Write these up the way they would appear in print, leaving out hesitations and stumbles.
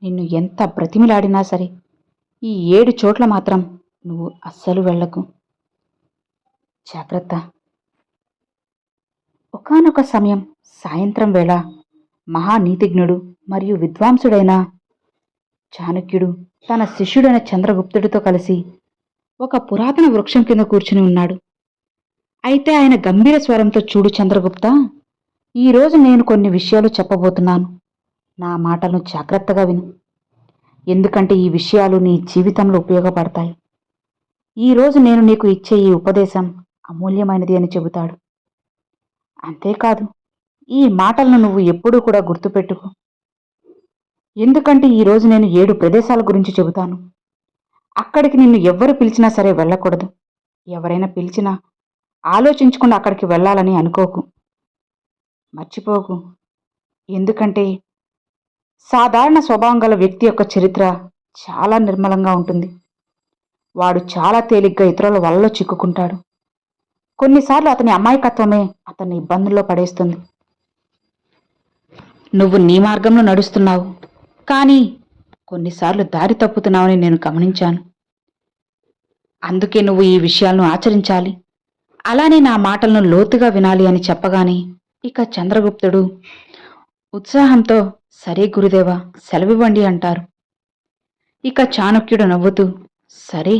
నిన్ను ఎంత బ్రతిమిలాడినా సరే ఈ 7 చోట్ల మాత్రం నువ్వు అస్సలు వెళ్ళకు. జాగ్రత్త. ఒకానొక సమయం సాయంత్రం వేళ మహానీతిజ్ఞుడు మరియు విద్వాంసుడైన చాణక్యుడు తన శిష్యుడైన చంద్రగుప్తుడితో కలిసి ఒక పురాతన వృక్షం కింద కూర్చుని ఉన్నాడు. అయితే ఆయన గంభీర స్వరంతో, చూడు చంద్రగుప్త, ఈరోజు నేను కొన్ని విషయాలు చెప్పబోతున్నాను. నా మాటలను జాగ్రత్తగా విను. ఎందుకంటే ఈ విషయాలు నీ జీవితంలో ఉపయోగపడతాయి. ఈరోజు నేను నీకు ఇచ్చే ఈ ఉపదేశం అమూల్యమైనది అని చెబుతాడు. అంతేకాదు, ఈ మాటలను నువ్వు ఎప్పుడూ కూడా గుర్తుపెట్టుకో. ఎందుకంటే ఈరోజు నేను 7 ప్రదేశాల గురించి చెబుతాను. అక్కడికి నిన్ను ఎవ్వరు పిలిచినా సరే వెళ్ళకూడదు. ఎవరైనా పిలిచినా ఆలోచించకుండా అక్కడికి వెళ్ళాలని అనుకోకు. మర్చిపోకు. ఎందుకంటే సాధారణ స్వభావం గల వ్యక్తి యొక్క చరిత్ర చాలా నిర్మలంగా ఉంటుంది. వాడు చాలా తేలిగ్గా ఇతరుల వలలో చిక్కుకుంటాడు. కొన్నిసార్లు అతని అమాయకత్వమే అతన్ని ఇబ్బందుల్లో పడేస్తుంది. నువ్వు నీ మార్గంలో నడుస్తున్నావు, కానీ కొన్నిసార్లు దారి తప్పుతున్నావని నేను గమనించాను. అందుకే నువ్వు ఈ విషయాలను ఆచరించాలి, అలానే నా మాటలను లోతుగా వినాలి అని చెప్పగానే ఇక చంద్రగుప్తుడు ఉత్సాహంతో, సరే గురుదేవా, సెలవివ్వండి అంటారు. ఇక చాణక్యుడు నవ్వుతూ, సరే,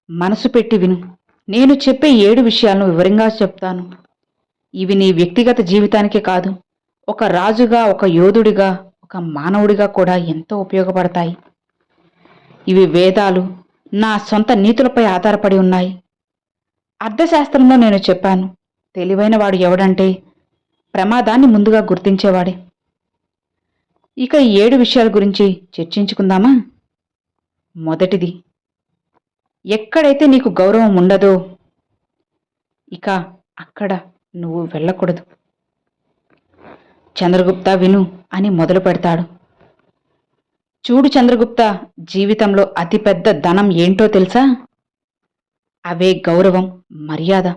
మనసు పెట్టి విను. నేను చెప్పే 7 విషయాలను వివరంగా చెప్తాను. ఇవి నీ వ్యక్తిగత జీవితానికే కాదు, ఒక రాజుగా, ఒక యోధుడిగా, ఒక మానవుడిగా కూడా ఎంతో ఉపయోగపడతాయి. ఇవి వేదాలు, నా సొంత నీతులపై ఆధారపడి ఉన్నాయి. అర్థశాస్త్రంలో నేను చెప్పాను, తెలివైన వాడు ఎవడంటే ప్రమాదాన్ని ముందుగా గుర్తించేవాడే. ఇక ఈ 7 విషయాల గురించి చర్చించుకుందామా? మొదటిది, ఎక్కడైతే నీకు గౌరవం ఉండదో ఇక అక్కడ నువ్వు వెళ్ళకూడదు. చంద్రగుప్త విను అని మొదలు పెడతాడు. చూడు చంద్రగుప్త, జీవితంలో అతిపెద్ద ధనం ఏంటో తెలుసా? అవే గౌరవం, మర్యాద.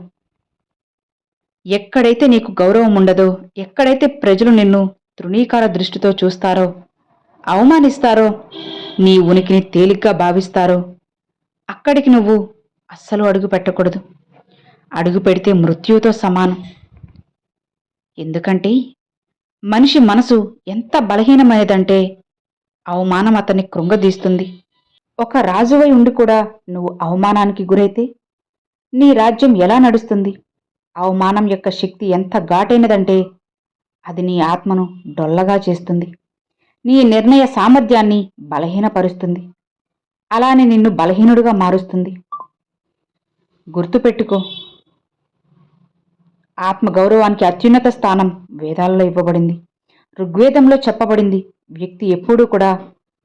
ఎక్కడైతే నీకు గౌరవం ఉండదో, ఎక్కడైతే ప్రజలు నిన్ను తృణీకార దృష్టితో చూస్తారో, అవమానిస్తారో, నీ ఉనికిని తేలిగ్గా భావిస్తారో, అక్కడికి నువ్వు అస్సలు అడుగు పెట్టకూడదు. అడుగు పెడితే మృత్యువుతో సమానం. ఎందుకంటే మనిషి మనసు ఎంత బలహీనమైనదంటే అవమానం అతన్ని కృంగదీస్తుంది. ఒక రాజువై ఉండి కూడా నువ్వు అవమానానికి గురైతే నీ రాజ్యం ఎలా నడుస్తుంది? అవమానం యొక్క శక్తి ఎంత ఘాటైనదంటే అది నీ ఆత్మను డొల్లగా చేస్తుంది, నీ నిర్ణయ సామర్థ్యాన్ని బలహీనపరుస్తుంది, అలానే నిన్ను బలహీనుడిగా మారుస్తుంది. గుర్తుపెట్టుకో, ఆత్మగౌరవానికి అత్యున్నత స్థానం వేదాల్లో ఇవ్వబడింది. ఋగ్వేదంలో చెప్పబడింది, వ్యక్తి ఎప్పుడూ కూడా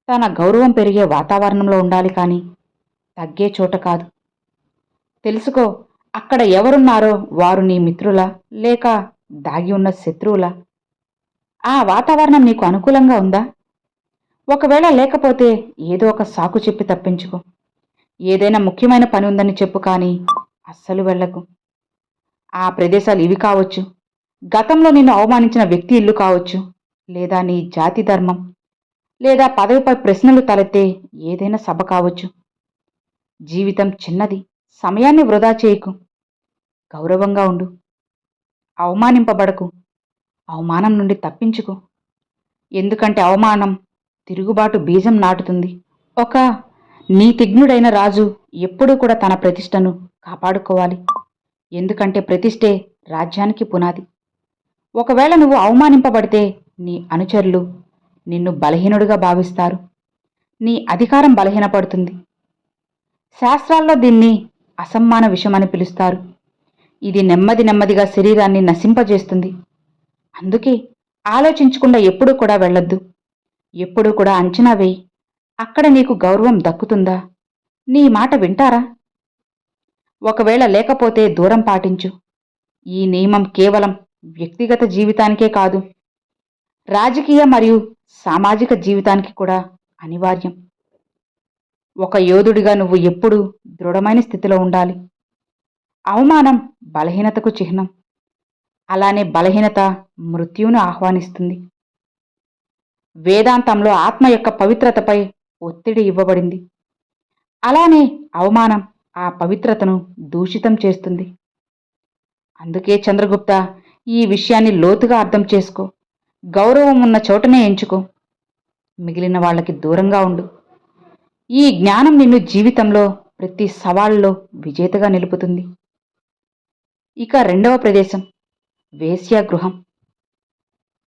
తన గౌరవం పెరిగే వాతావరణంలో ఉండాలి, కానీ తగ్గే చోట కాదు. తెలుసుకో, అక్కడ ఎవరున్నారో వారు నీ మిత్రులా లేక దాగి ఉన్న శత్రువులా? ఆ వాతావరణం నీకు అనుకూలంగా ఉందా? ఒకవేళ లేకపోతే ఏదో ఒక సాకు చెప్పి తప్పించుకో. ఏదైనా ముఖ్యమైన పని ఉందని చెప్పు, కానీ అస్సలు వెళ్ళకు. ఆ ప్రదేశాలు ఇవి కావచ్చు, గతంలో నిన్ను అవమానించిన వ్యక్తి ఇల్లు కావచ్చు, లేదా నీ జాతి ధర్మం, లేదా పదవిపై ప్రశ్నలు తలెత్తే ఏదైనా సభ కావచ్చు. జీవితం చిన్నది, సమయాన్ని వృధా చేయకు. గౌరవంగా ఉండు, అవమానింపబడకు, అవమానం నుండి తప్పించుకో. ఎందుకంటే అవమానం తిరుగుబాటు బీజం నాటుతుంది. ఒక నీతిజ్ఞుడైన రాజు ఎప్పుడూ కూడా తన ప్రతిష్టను కాపాడుకోవాలి. ఎందుకంటే ప్రతిష్టే రాజ్యానికి పునాది. ఒకవేళ నువ్వు అవమానింపబడితే నీ అనుచరులు నిన్ను బలహీనుడిగా భావిస్తారు, నీ అధికారం బలహీనపడుతుంది. శాస్త్రాల్లో దీన్ని అసమ్మాన విషమని పిలుస్తారు. ఇది నెమ్మదిగా శరీరాన్ని నశింపజేస్తుంది. అందుకే ఆలోచించకుండా ఎప్పుడూ కూడా వెళ్ళొద్దు. ఎప్పుడూ కూడా అంచనా వేయి, అక్కడ నీకు గౌరవం దక్కుతుందా? నీ మాట వింటారా? ఒకవేళ లేకపోతే దూరం పాటించు. ఈ నియమం కేవలం వ్యక్తిగత జీవితానికే కాదు, రాజకీయ మరియు సామాజిక జీవితానికి కూడా అనివార్యం. ఒక యోధుడిగా నువ్వు ఎప్పుడూ దృఢమైన స్థితిలో ఉండాలి. అవమానం బలహీనతకు చిహ్నం, అలానే బలహీనత మృత్యువును ఆహ్వానిస్తుంది. వేదాంతంలో ఆత్మ యొక్క పవిత్రతపై ఒత్తిడి ఇవ్వబడింది. అలానే అవమానం ఆ పవిత్రతను దూషితం చేస్తుంది. అందుకే చంద్రగుప్త, ఈ విషయాన్ని లోతుగా అర్థం చేసుకో. గౌరవం ఉన్న చోటనే ఎంచుకో. మిగిలిన వాళ్ళకి దూరంగా ఉండు. ఈ జ్ఞానం నిన్ను జీవితంలో ప్రతి సవాల్లో విజేతగా నిలుపుతుంది. ఇక రెండవ ప్రదేశం వేశ్యాగృహం.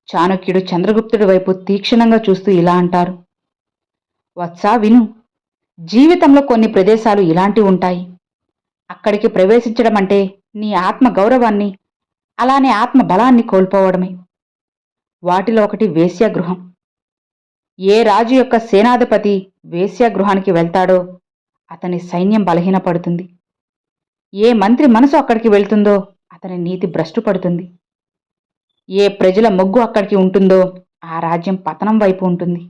చాణక్యుడు చంద్రగుప్తుడి వైపు తీక్షణంగా చూస్తూ ఇలా అంటారు: వత్సా విను, జీవితంలో కొన్ని ప్రదేశాలు ఇలాంటివి ఉంటాయి. అక్కడికి ప్రవేశించడం అంటే నీ ఆత్మ గౌరవాన్ని, అలానే ఆత్మ బలాన్ని కోల్పోవడమే. వాటిలో ఒకటి వేశ్యాగృహం. ఏ రాజు యొక్క సేనాధిపతి వేశ్యాగృహానికి వెళ్తాడో అతని సైన్యం బలహీనపడుతుంది. ఏ మంత్రి మనసు అక్కడికి వెళ్తుందో అతని నీతి భ్రష్టు పడుతుంది. ఏ ప్రజల మొగ్గు అక్కడికి ఉంటుందో ఆ రాజ్యం పతనం వైపు ఉంటుంది.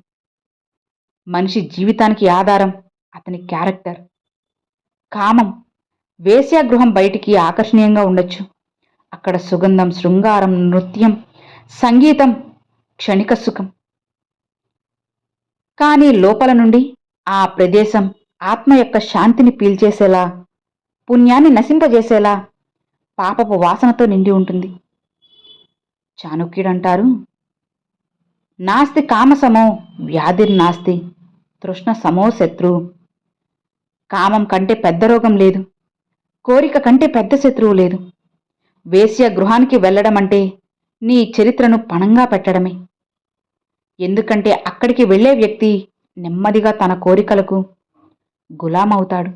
మనిషి జీవితానికి ఆధారం అతని క్యారెక్టర్. కామం. వేశ్యాగృహం బయటికి ఆకర్షణీయంగా ఉండొచ్చు. అక్కడ సుగంధం, శృంగారం, నృత్యం, సంగీతం, క్షణిక సుఖం. కానీ లోపల నుండి ఆ ప్రదేశం ఆత్మ యొక్క శాంతిని పీల్చేసేలా, పుణ్యాన్ని నశింపజేసేలా పాపపు వాసనతో నిండి ఉంటుంది. చాణక్యుడంటారు: నాస్తి కామసమో వ్యాధిర్నాస్తి తృష్ణ సమో శత్రు. కామం కంటే పెద్ద రోగం లేదు, కోరిక కంటే పెద్ద శత్రువు లేదు. వేశ్య గృహానికి వెళ్లడం అంటే నీ చరిత్రను పణంగా పెట్టడమే. ఎందుకంటే అక్కడికి వెళ్లే వ్యక్తి నెమ్మదిగా తన కోరికలకు గులామవుతాడు.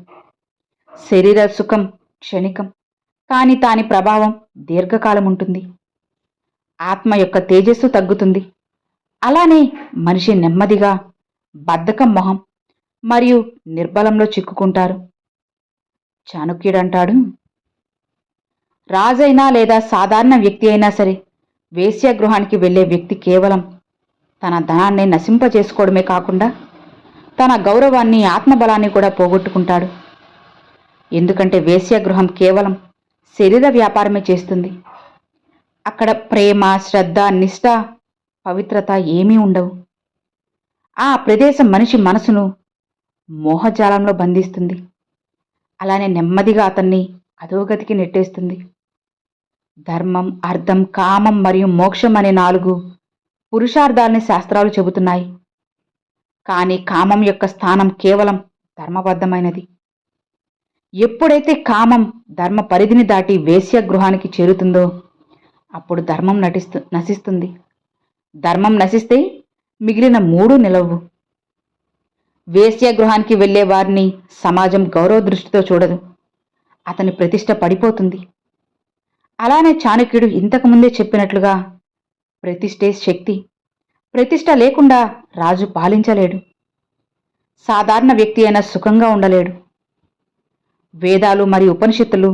శరీర సుఖం క్షణికం, కానీ దాని ప్రభావం దీర్ఘకాలం ఉంటుంది. ఆత్మ యొక్క తేజస్సు తగ్గుతుంది. అలానే మనిషి నెమ్మదిగా బద్ధకం, మొహం మరియు నిర్బలంలో చిక్కుకుంటారు. చాణక్యుడంటాడు: రాజైనా లేదా సాధారణ వ్యక్తి అయినా సరే వేశ్యాగృహానికి వెళ్లే వ్యక్తి కేవలం తన ధనాన్ని నశింపజేసుకోవడమే కాకుండా తన గౌరవాన్ని, ఆత్మబలాన్ని కూడా పోగొట్టుకుంటాడు. ఎందుకంటే వేశ్యాగృహం కేవలం శరీర వ్యాపారమే చేస్తుంది. అక్కడ ప్రేమ, శ్రద్ధ, నిష్ఠ, పవిత్రత ఏమీ ఉండవు. ఆ ప్రదేశం మనిషి మనసును మోహజాలంలో బంధిస్తుంది. అలానే నెమ్మదిగా అతన్ని అధోగతికి నెట్టేస్తుంది. ధర్మం, అర్థం, కామం మరియు మోక్షం అనే 4 పురుషార్థాలని శాస్త్రాలు చెబుతున్నాయి. కానీ కామం యొక్క స్థానం కేవలం ధర్మబద్ధమైనది. ఎప్పుడైతే కామం ధర్మ పరిధిని దాటి వేశ్యాగృహానికి చేరుతుందో అప్పుడు ధర్మం నశిస్తుంది. ధర్మం నశిస్తే మిగిలిన 3 నిలవు. వేశ్యాగృహానికి వెళ్లే వారిని సమాజం గౌరవ దృష్టితో చూడదు. అతని ప్రతిష్ట పడిపోతుంది. అలానే చాణక్యుడు ఇంతకుముందే చెప్పినట్లుగా ప్రతిష్టే శక్తి. ప్రతిష్ట లేకుండా రాజు పాలించలేడు. సాధారణ వ్యక్తి అయినా సుఖంగా ఉండలేడు. వేదాలు మరియు ఉపనిషత్తులు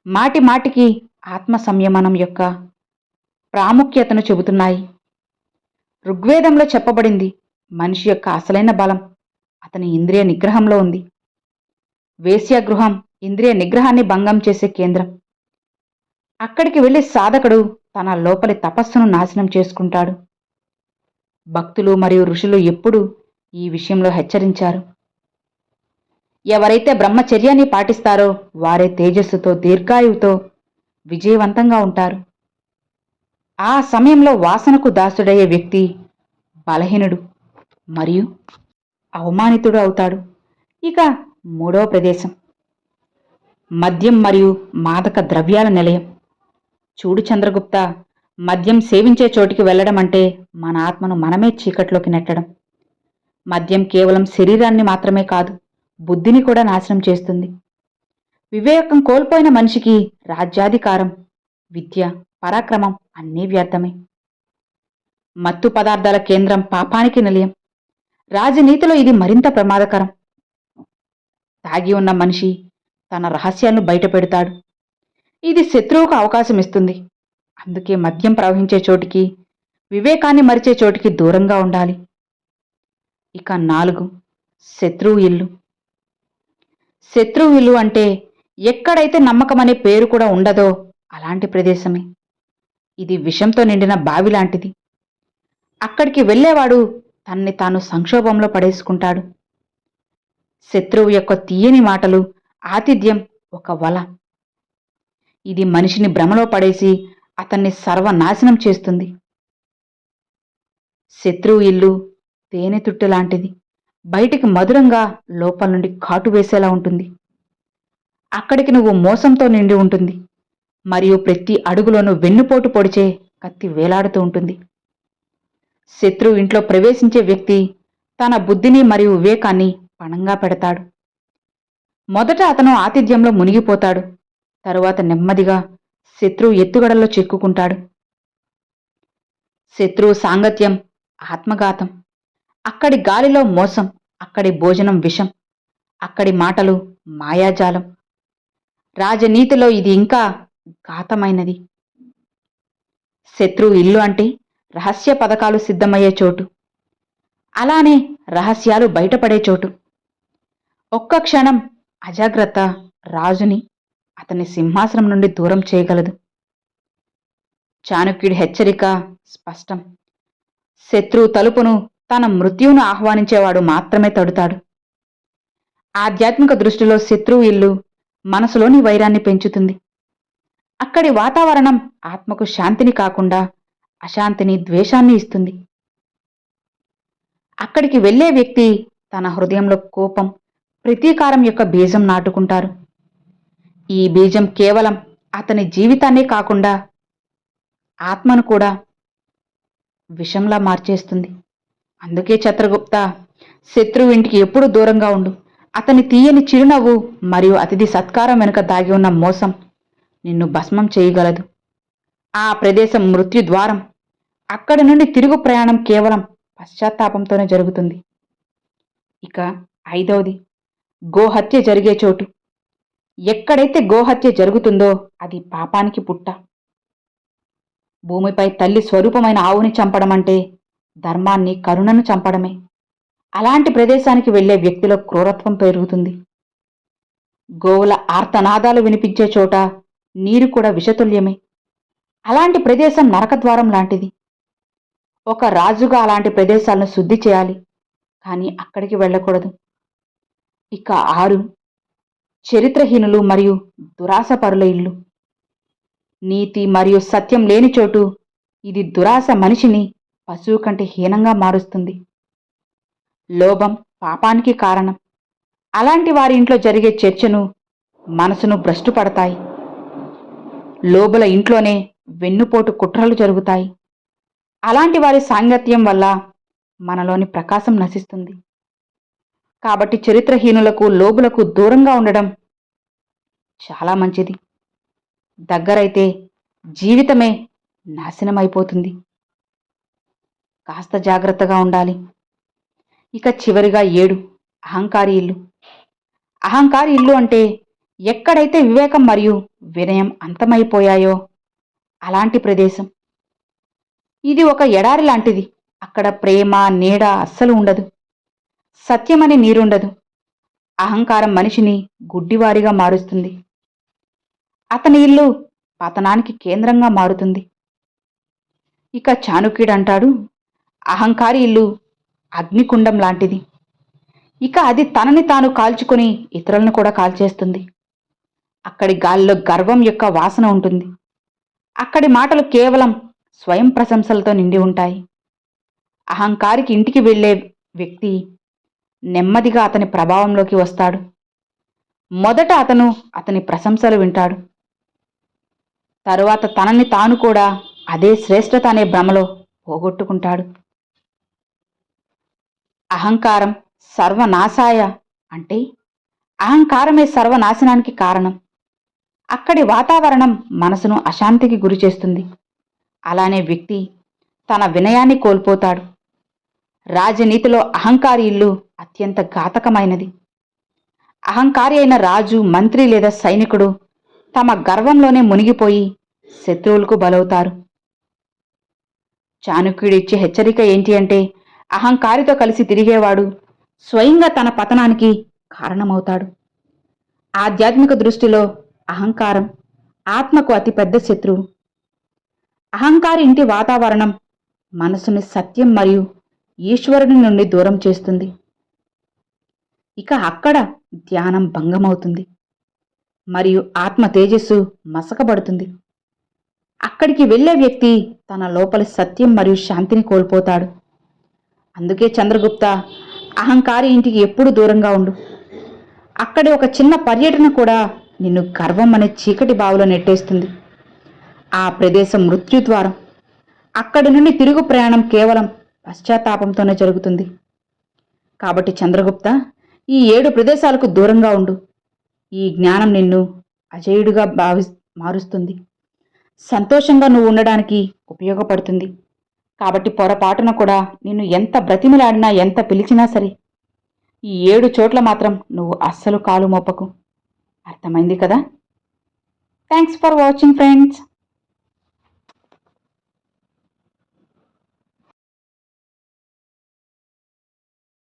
మాటి మాటికి ఆత్మ సంయమనం యొక్క ప్రాముఖ్యతను చెబుతున్నాయి. ఋగ్వేదంలో చెప్పబడింది, మనిషి యొక్క అసలైన బలం అతని ఇంద్రియ నిగ్రహంలో ఉంది. వేశ్యాగృహం ఇంద్రియ నిగ్రహాన్ని భంగం చేసే కేంద్రం. అక్కడికి వెళ్లి సాధకుడు తన లోపలి తపస్సును నాశనం చేసుకుంటాడు. భక్తులు మరియు ఋషులు ఎప్పుడూ ఈ విషయంలో హెచ్చరించారు. ఎవరైతే బ్రహ్మచర్యాన్ని పాటిస్తారో వారే తేజస్సుతో, దీర్ఘాయువుతో విజయవంతంగా ఉంటారు. ఆ సమయంలో వాసనకు దాసుడయ్యే వ్యక్తి బలహీనుడు మరియు అవమానితుడు అవుతాడు. ఇక 3వ ప్రదేశం మద్యం మరియు మాదక ద్రవ్యాల నిలయం. చూడు చంద్రగుప్త, మద్యం సేవించే చోటికి వెళ్లడం అంటే మన ఆత్మను మనమే చీకట్లోకి నెట్టడం. మద్యం కేవలం శరీరాన్ని మాత్రమే కాదు, బుద్ధిని కూడా నాశనం చేస్తుంది. వివేకం కోల్పోయిన మనిషికి రాజ్యాధికారం, విద్య, పరాక్రమం అన్నీ వ్యర్థమే. మత్తు పదార్థాల కేంద్రం పాపానికి నిలయం. రాజనీతిలో ఇది మరింత ప్రమాదకరం. తాగి ఉన్న మనిషి తన రహస్యాలను బయటపెడతాడు. ఇది శత్రువుకు అవకాశం ఇస్తుంది. అందుకే మద్యం ప్రవహించే చోటికి, వివేకాన్ని మరిచే చోటికి దూరంగా ఉండాలి. ఇక 4 శత్రువు ఇల్లు. శత్రువు ఇల్లు అంటే ఎక్కడైతే నమ్మకం అనే పేరు కూడా ఉండదో అలాంటి ప్రదేశమే. ఇది విషంతో నిండిన బావి లాంటిది. అక్కడికి వెళ్ళేవాడు తన్ని తాను సంక్షోభంలో పడేసుకుంటాడు. శత్రువు యొక్క తీయని మాటలు, ఆతిథ్యం ఒక వల. ఇది మనిషిని భ్రమలో పడేసి అతన్ని సర్వనాశనం చేస్తుంది. శత్రువు ఇల్లు తేనెతుట్టె లాంటిది. బయటికి మధురంగా, లోపల నుండి కాటు వేసేలా ఉంటుంది. అక్కడికి నువ్వు మోసంతో నిండి ఉంటుంది. మరియు ప్రతి అడుగులోనూ వెన్నుపోటు పొడిచే కత్తి వేలాడుతూ ఉంటుంది. శత్రువు ఇంట్లో ప్రవేశించే వ్యక్తి తన బుద్ధిని మరియు వివేకాన్ని పణంగా పెడతాడు. మొదట అతను ఆతిథ్యంలో మునిగిపోతాడు. తరువాత నెమ్మదిగా శత్రువు ఎత్తుగడల్లో చిక్కుకుంటాడు. శత్రువు సాంగత్యం ఆత్మఘాతం. అక్కడి గాలిలో మోసం, అక్కడి భోజనం విషం, అక్కడి మాటలు మాయాజాలం. రాజనీతిలో ఇది ఇంకా ఘాతమైనది. శత్రువు ఇల్లు అంటే రహస్య పథకాలు సిద్ధమయ్యే చోటు. అలానే రహస్యాలు బయటపడే చోటు. ఒక్క క్షణం అజాగ్రత్త రాజుని అతని సింహాసనం నుండి దూరం చేయగలదు. చాణక్యుడి హెచ్చరిక స్పష్టం. శత్రువు తలుపును తన మృత్యువును ఆహ్వానించేవాడు మాత్రమే తడుతాడు. ఆధ్యాత్మిక దృష్టిలో శత్రువు ఇల్లు మనసులోని వైరాన్ని పెంచుతుంది. అక్కడి వాతావరణం ఆత్మకు శాంతిని కాకుండా అశాంతిని, ద్వేషాన్ని ఇస్తుంది. అక్కడికి వెళ్లే వ్యక్తి తన హృదయంలో కోపం, ప్రతీకారం యొక్క బీజం నాటుకుంటారు. ఈ బీజం కేవలం అతని జీవితాన్నే కాకుండా ఆత్మను కూడా విషంలా మార్చేస్తుంది. అందుకే చిత్రగుప్త, శత్రువు ఇంటికి ఎప్పుడూ దూరంగా ఉండు. అతని తీయని చిరునవ్వు మరియు అతిథి సత్కారం వెనుక దాగి ఉన్న మోసం నిన్ను భస్మం చేయగలదు. ఆ ప్రదేశం మృత్యుద్వారం. అక్కడి నుండి తిరుగు ప్రయాణం కేవలం పశ్చాత్తాపంతోనే జరుగుతుంది. ఇక 5వది, గోహత్య జరిగే చోటు. ఎక్కడైతే గోహత్య జరుగుతుందో అది పాపానికి పుట్ట. భూమిపై తల్లి స్వరూపమైన ఆవుని చంపడం అంటే ధర్మాన్ని, కరుణను చంపడమే. అలాంటి ప్రదేశానికి వెళ్లే వ్యక్తిలో క్రూరత్వం పెరుగుతుంది. గోవుల ఆర్తనాదాలు వినిపించే చోట నీరు కూడా విషతుల్యమే. అలాంటి ప్రదేశం నరకద్వారం లాంటిది. ఒక రాజుగా అలాంటి ప్రదేశాలను శుద్ధి చేయాలి, కానీ అక్కడికి వెళ్ళకూడదు. ఇక 6, చరిత్రహీనులు మరియు దురాశపరుల ఇల్లు. నీతి మరియు సత్యం లేని చోటు. ఇది దురాశ మనిషిని పశువు కంటే హీనంగా మారుస్తుంది. లోభం పాపానికి కారణం. అలాంటి వారి ఇంట్లో జరిగే చర్చను మనసును భ్రష్టు పడతాయి. లోబుల ఇంట్లోనే వెన్నుపోటు కుట్రలు జరుగుతాయి. అలాంటి వారి సాంగత్యం వల్ల మనలోని ప్రకాశం నశిస్తుంది. కాబట్టి చరిత్రహీనులకు, లోబులకు దూరంగా ఉండడం చాలా మంచిది. దగ్గరైతే జీవితమే నాశనమైపోతుంది. కాస్త జాగ్రత్తగా ఉండాలి. ఇక చివరిగా 7, అహంకారి ఇల్లు. అహంకారి ఇల్లు అంటే ఎక్కడైతే వివేకం మరియు వినయం అంతమైపోయాయో అలాంటి ప్రదేశం. ఇది ఒక ఎడారి లాంటిది. అక్కడ ప్రేమ, నీడ అస్సలు ఉండదు. సత్యమని నీరుండదు. అహంకారం మనిషిని గుడ్డివారిగా మారుస్తుంది. అతని ఇల్లు పతనానికి కేంద్రంగా మారుతుంది. ఇక చాణక్యుడు అంటాడు, అహంకారి ఇల్లు అగ్నికుండం లాంటిది. ఇక అది తనని తాను కాల్చుకుని ఇతరులను కూడా కాల్చేస్తుంది. అక్కడి గాలిలో గర్వం యొక్క వాసన ఉంటుంది. అక్కడి మాటలు కేవలం స్వయం ప్రశంసలతో నిండి ఉంటాయి. అహంకారికి ఇంటికి వెళ్లే వ్యక్తి నెమ్మదిగా అతని ప్రభావంలోకి వస్తాడు. మొదట అతను అతని ప్రశంసలు వింటాడు. తరువాత తనని తాను కూడా అదే శ్రేష్టత అనే భ్రమలో పోగొట్టుకుంటాడు. అహంకారం సర్వనాశాయ అంటే అహంకారమే సర్వనాశనానికి కారణం. అక్కడి వాతావరణం మనసును అశాంతికి గురిచేస్తుంది. అలానే వ్యక్తి తన వినయాన్ని కోల్పోతాడు. రాజనీతిలో అహంకారి ఇల్లు అత్యంత ఘాతకమైనది. అహంకారి అయిన రాజు, మంత్రి లేదా సైనికుడు తమ గర్వంలోనే మునిగిపోయి శత్రువులకు బలవుతారు. చాణక్యుడు ఇచ్చే హెచ్చరిక ఏంటి అంటే, అహంకారితో కలిసి తిరిగేవాడు స్వయంగా తన పతనానికి కారణమవుతాడు. ఆధ్యాత్మిక దృష్టిలో అహంకారం ఆత్మకు అతిపెద్ద శత్రువు. అహంకారి ఇంటి వాతావరణం మనసుని సత్యం మరియు ఈశ్వరుని నుండి దూరం చేస్తుంది. ఇక అక్కడ ధ్యానం భంగమవుతుంది మరియు ఆత్మ తేజస్సు మసకబడుతుంది. అక్కడికి వెళ్ళే వ్యక్తి తన లోపలి సత్యం మరియు శాంతిని కోల్పోతాడు. అందుకే చంద్రగుప్త, అహంకారి ఇంటికి ఎప్పుడూ దూరంగా ఉండు. అక్కడి ఒక చిన్న పర్యటన కూడా నిన్ను గర్వం అనే చీకటి బావిలో నెట్టేస్తుంది. ఆ ప్రదేశం మృత్యుద్వారం. అక్కడి నుండి తిరుగు ప్రయాణం కేవలం పశ్చాత్తాపంతోనే జరుగుతుంది. కాబట్టి చంద్రగుప్త, ఈ 7 ప్రదేశాలకు దూరంగా ఉండు. ఈ జ్ఞానం నిన్ను అజేయుడిగా మారుస్తుంది. సంతోషంగా నువ్వు ఉండడానికి ఉపయోగపడుతుంది. కాబట్టి పొరపాటున కూడా నిన్ను ఎంత బ్రతిమిలాడినా, ఎంత పిలిచినా సరే, ఈ 7 చోట్ల మాత్రం నువ్వు అస్సలు కాలు మోపకు. అర్థమైంది కదా? Thanks for watching friends.